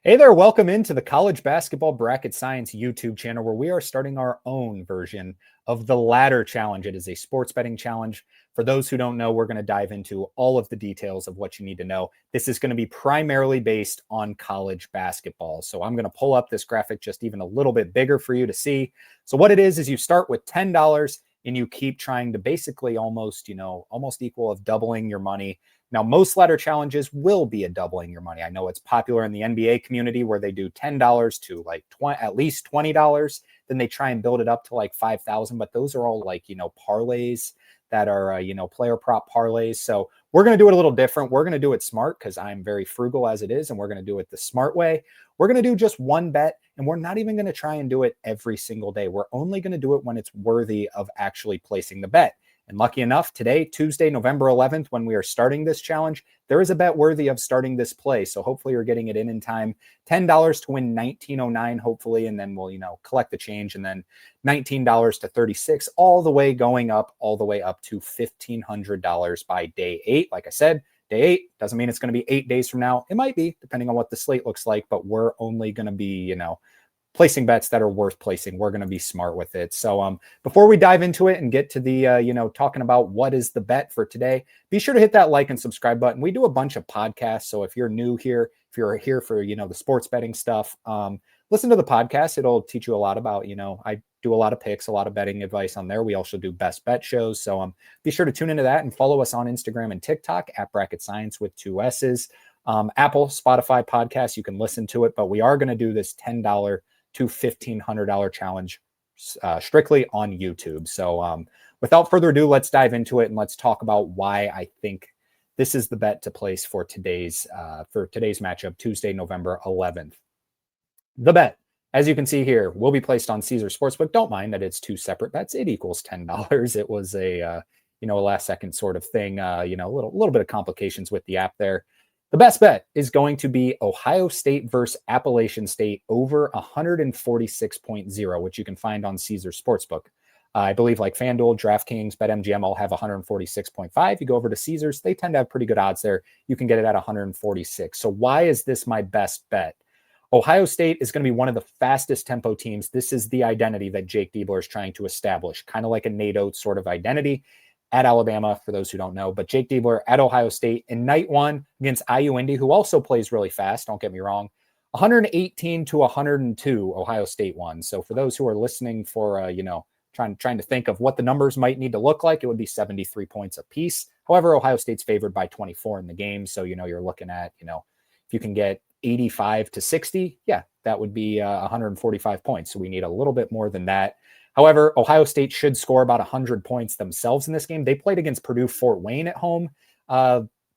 Hey there, welcome into the College Basketball Bracket Science YouTube channel where we are starting our own version of the Ladder Challenge. It is a sports betting challenge. For those who don't know, we're going to dive into all of the details of what you need to know. This is going to be primarily based on college basketball. So I'm going to pull up this graphic just even a little bit bigger for you to see. So what it is you start with $10 and you keep trying to basically almost equal of doubling your money. Now, most ladder challenges will be a doubling your money. I know it's popular in the NBA community where they do $10 to like at least $20. Then they try and build it up to like 5,000. But those are all like, parlays that are, player prop parlays. So we're going to do it a little different. We're going to do it smart because I'm very frugal as it is. And we're going to do it the smart way. We're going to do just one bet. And we're not even going to try and do it every single day. We're only going to do it when it's worthy of actually placing the bet. And lucky enough, today, Tuesday, November 11th, when we are starting this challenge, there is a bet worthy of starting this play. So hopefully you're getting it in time. $10 to win $19.09, hopefully, and then we'll, collect the change. And then $19 to $36, all the way up to $1,500 by day 8. Like I said, day 8 doesn't mean it's going to be 8 days from now. It might be, depending on what the slate looks like, but we're only going to be, placing bets that are worth placing. We're going to be smart with it. So before we dive into it and get to the, talking about what is the bet for today, be sure to hit that like and subscribe button. We do a bunch of podcasts. So if you're new here, if you're here for, the sports betting stuff, listen to the podcast. It'll teach you a lot about, I do a lot of picks, a lot of betting advice on there. We also do best bet shows. So be sure to tune into that and follow us on Instagram and TikTok at Bracket Science with 2 S's. Apple, Spotify podcasts, you can listen to it, but we are going to do this $10 to $1,500 challenge strictly on YouTube. So without further ado, let's dive into it and let's talk about why I think this is the bet to place for today's matchup, Tuesday, November 11th. The bet, as you can see here, will be placed on Caesars Sportsbook. Don't mind that it's 2 separate bets. It equals $10. It was a last second sort of thing. A little bit of complications with the app there. The best bet is going to be Ohio State versus Appalachian State over 146.0, which you can find on Caesars Sportsbook. I believe like FanDuel, DraftKings, BetMGM all have 146.5. You go over to Caesars, they tend to have pretty good odds there. You can get it at 146. So why is this my best bet? Ohio State is going to be one of the fastest tempo teams. This is the identity that Jake Diebler is trying to establish, kind of like a Nate Oates sort of identity. At Alabama, for those who don't know, but Jake Diebler at Ohio State in night 1 against IU Indy, who also plays really fast. Don't get me wrong. 118 to 102, Ohio State won. So for those who are listening for, trying to think of what the numbers might need to look like, it would be 73 points apiece. However, Ohio State's favored by 24 in the game. So, you're looking at, if you can get 85 to 60, yeah, that would be 145 points. So we need a little bit more than that. However, Ohio State should score about 100 points themselves in this game. They played against Purdue Fort Wayne at home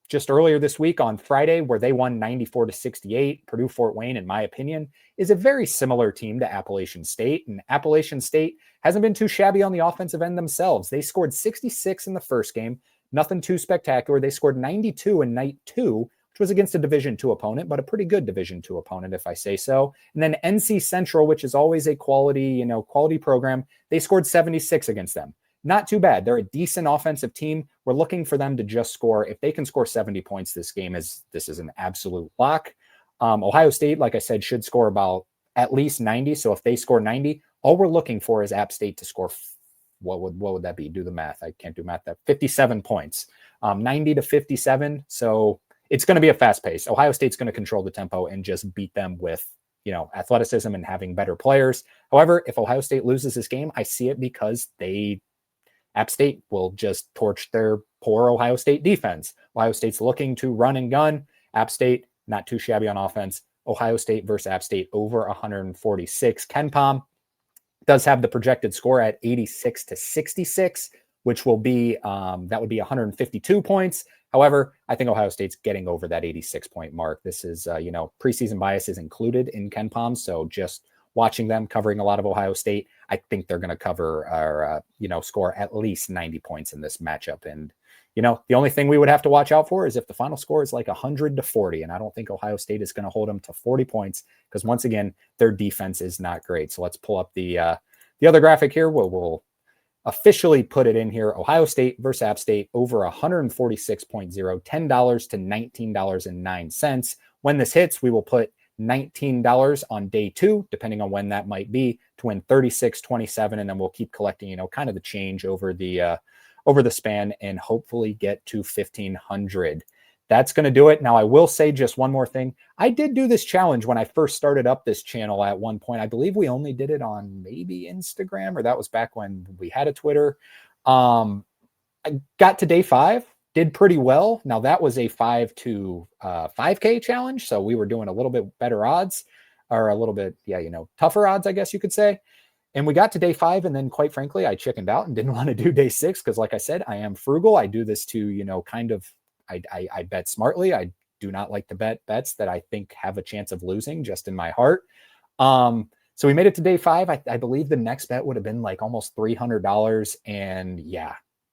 just earlier this week on Friday, where they won 94 to 68. Purdue Fort Wayne, in my opinion, is a very similar team to Appalachian State. And Appalachian State hasn't been too shabby on the offensive end themselves. They scored 66 in the first game, nothing too spectacular. They scored 92 in night 2, which was against a Division II opponent, but a pretty good Division II opponent, if I say so. And then NC Central, which is always a quality program, they scored 76 against them. Not too bad. They're a decent offensive team. We're looking for them to just score. If they can score 70 points, this is an absolute lock. Ohio State, like I said, should score about at least 90. So if they score 90, all we're looking for is App State to score. What would that be? Do the math. I can't do math. That 57 points, 90 to 57. So it's going to be a fast pace. Ohio State's going to control the tempo and just beat them with, athleticism and having better players. However, if Ohio State loses this game, I see it because App State will just torch their poor Ohio State defense. Ohio State's looking to run and gun. App State, not too shabby on offense. Ohio State versus App State over 146. KenPom does have the projected score at 86 to 66, which will be, that would be 152 points. However, I think Ohio State's getting over that 86-point mark. This is, preseason bias is included in KenPom. So just watching them covering a lot of Ohio State, I think they're going to cover or, score at least 90 points in this matchup. And, the only thing we would have to watch out for is if the final score is like 100 to 40. And I don't think Ohio State is going to hold them to 40 points because once again, their defense is not great. So let's pull up the other graphic here where we'll officially put it in here. Ohio State versus App State over 146.0, $10 to $19.09. When this hits, we will put $19 on day 2, depending on when that might be, to win 36.27, and then we'll keep collecting, kind of the change over the span and hopefully get to 1,500. That's going to do it. Now, I will say just one more thing. I did do this challenge when I first started up this channel at one point. I believe we only did it on maybe Instagram, or that was back when we had a Twitter. I got to day 5, did pretty well. Now, that was a 5 to 5K challenge, so we were doing a little bit better odds, or a little bit, tougher odds, I guess you could say. And we got to day 5, and then quite frankly, I chickened out and didn't want to do day 6 because, like I said, I am frugal. I do this to, kind of, I bet smartly. I do not like to bet bets that I think have a chance of losing, just in my heart. So we made it to day 5. I believe the next bet would have been like almost $300, and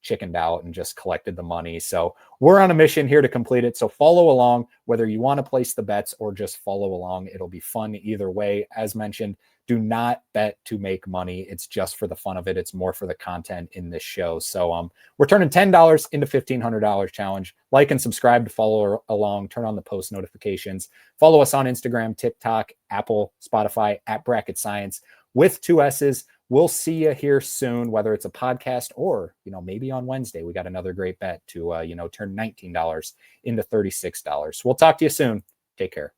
chickened out and just collected the money. So we're on a mission here to complete it. So follow along, whether you want to place the bets or just follow along. It'll be fun either way. As mentioned, do not bet to make money. It's just for the fun of it. It's more for the content in this show. So we're turning $10 into $1,500 challenge. Like and subscribe to follow along. Turn on the post notifications. Follow us on Instagram, TikTok, Apple, Spotify, at Bracket Science with 2 S's. We'll see you here soon, whether it's a podcast or, maybe on Wednesday. We got another great bet to, turn $19 into $36. We'll talk to you soon. Take care.